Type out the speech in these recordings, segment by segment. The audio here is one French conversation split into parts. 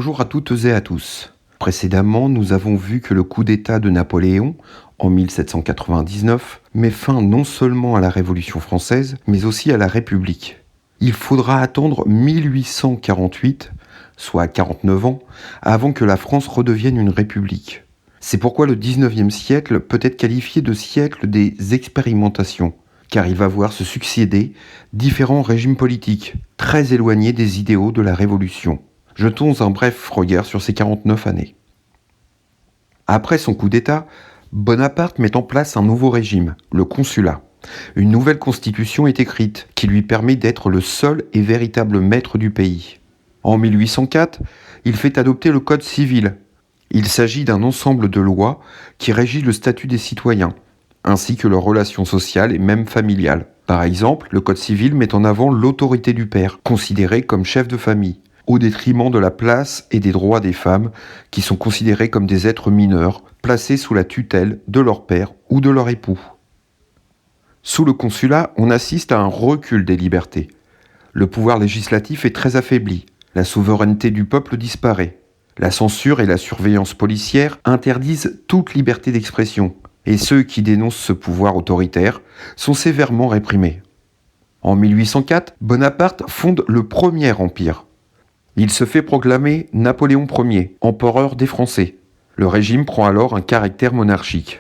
Bonjour à toutes et à tous. Précédemment, nous avons vu que le coup d'État de Napoléon, en 1799, met fin non seulement à la Révolution française, mais aussi à la République. Il faudra attendre 1848, soit 49 ans, avant que la France redevienne une république. C'est pourquoi le 19e siècle peut être qualifié de siècle des expérimentations, car il va voir se succéder différents régimes politiques, très éloignés des idéaux de la Révolution. Jetons un bref regard sur ces 49 années. Après son coup d'État, Bonaparte met en place un nouveau régime, le consulat. Une nouvelle constitution est écrite, qui lui permet d'être le seul et véritable maître du pays. En 1804, il fait adopter le Code civil. Il s'agit d'un ensemble de lois qui régit le statut des citoyens, ainsi que leurs relations sociales et même familiales. Par exemple, le Code civil met en avant l'autorité du père, considéré comme chef de famille, au détriment de la place et des droits des femmes, qui sont considérés comme des êtres mineurs, placés sous la tutelle de leur père ou de leur époux. Sous le consulat, on assiste à un recul des libertés. Le pouvoir législatif est très affaibli, la souveraineté du peuple disparaît. La censure et la surveillance policière interdisent toute liberté d'expression, et ceux qui dénoncent ce pouvoir autoritaire sont sévèrement réprimés. En 1804, Bonaparte fonde le premier empire. Il se fait proclamer Napoléon Ier, empereur des Français. Le régime prend alors un caractère monarchique.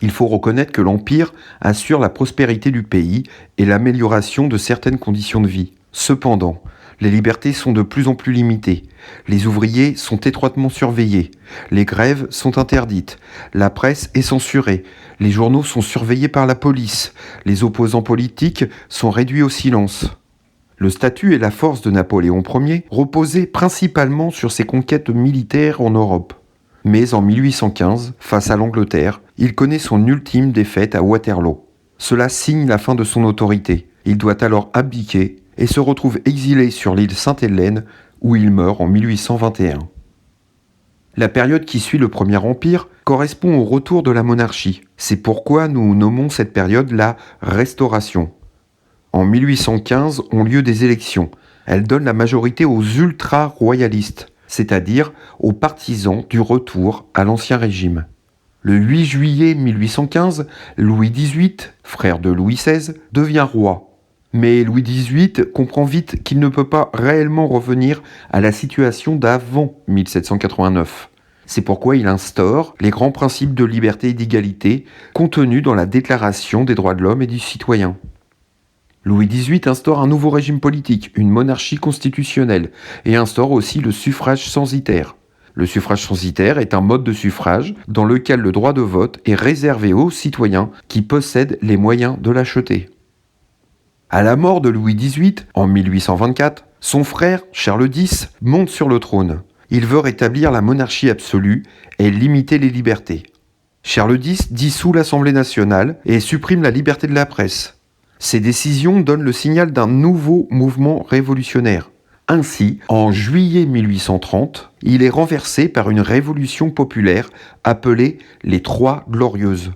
Il faut reconnaître que l'Empire assure la prospérité du pays et l'amélioration de certaines conditions de vie. Cependant, les libertés sont de plus en plus limitées. Les ouvriers sont étroitement surveillés. Les grèves sont interdites. La presse est censurée. Les journaux sont surveillés par la police. Les opposants politiques sont réduits au silence. Le statut et la force de Napoléon Ier reposaient principalement sur ses conquêtes militaires en Europe. Mais en 1815, face à l'Angleterre, il connaît son ultime défaite à Waterloo. Cela signe la fin de son autorité. Il doit alors abdiquer et se retrouve exilé sur l'île Sainte-Hélène où il meurt en 1821. La période qui suit le Premier Empire correspond au retour de la monarchie. C'est pourquoi nous nommons cette période la Restauration. En 1815 ont lieu des élections. Elles donnent la majorité aux ultra-royalistes, c'est-à-dire aux partisans du retour à l'Ancien Régime. Le 8 juillet 1815, Louis XVIII, frère de Louis XVI, devient roi. Mais Louis XVIII comprend vite qu'il ne peut pas réellement revenir à la situation d'avant 1789. C'est pourquoi il instaure les grands principes de liberté et d'égalité contenus dans la Déclaration des droits de l'homme et du citoyen. Louis XVIII instaure un nouveau régime politique, une monarchie constitutionnelle, et instaure aussi le suffrage censitaire. Le suffrage censitaire est un mode de suffrage dans lequel le droit de vote est réservé aux citoyens qui possèdent les moyens de l'acheter. À la mort de Louis XVIII, en 1824, son frère, Charles X, monte sur le trône. Il veut rétablir la monarchie absolue et limiter les libertés. Charles X dissout l'Assemblée nationale et supprime la liberté de la presse. Ces décisions donnent le signal d'un nouveau mouvement révolutionnaire. Ainsi, en juillet 1830, il est renversé par une révolution populaire appelée les Trois Glorieuses,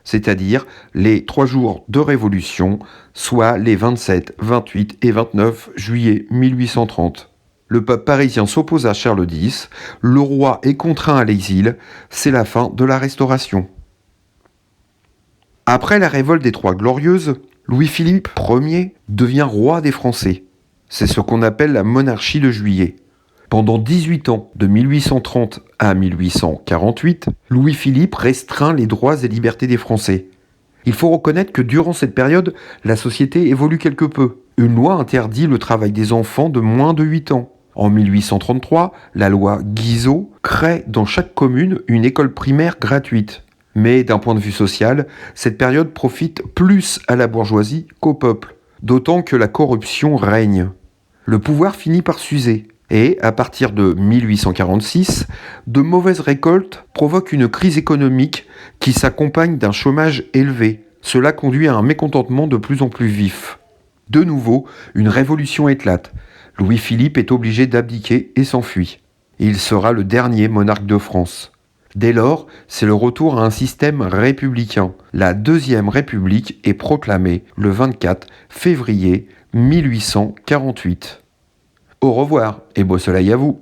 c'est-à-dire les 3 jours de révolution, soit les 27, 28 et 29 juillet 1830. Le peuple parisien s'oppose à Charles X, le roi est contraint à l'exil, c'est la fin de la Restauration. Après la révolte des Trois Glorieuses, Louis-Philippe Ier devient roi des Français. C'est ce qu'on appelle la monarchie de Juillet. Pendant 18 ans, de 1830 à 1848, Louis-Philippe restreint les droits et libertés des Français. Il faut reconnaître que durant cette période, la société évolue quelque peu. Une loi interdit le travail des enfants de moins de 8 ans. En 1833, la loi Guizot crée dans chaque commune une école primaire gratuite. Mais d'un point de vue social, cette période profite plus à la bourgeoisie qu'au peuple, d'autant que la corruption règne. Le pouvoir finit par s'user, et à partir de 1846, de mauvaises récoltes provoquent une crise économique qui s'accompagne d'un chômage élevé. Cela conduit à un mécontentement de plus en plus vif. De nouveau, une révolution éclate. Louis-Philippe est obligé d'abdiquer et s'enfuit. Il sera le dernier monarque de France. Dès lors, c'est le retour à un système républicain. La Deuxième République est proclamée le 24 février 1848. Au revoir et beau soleil à vous!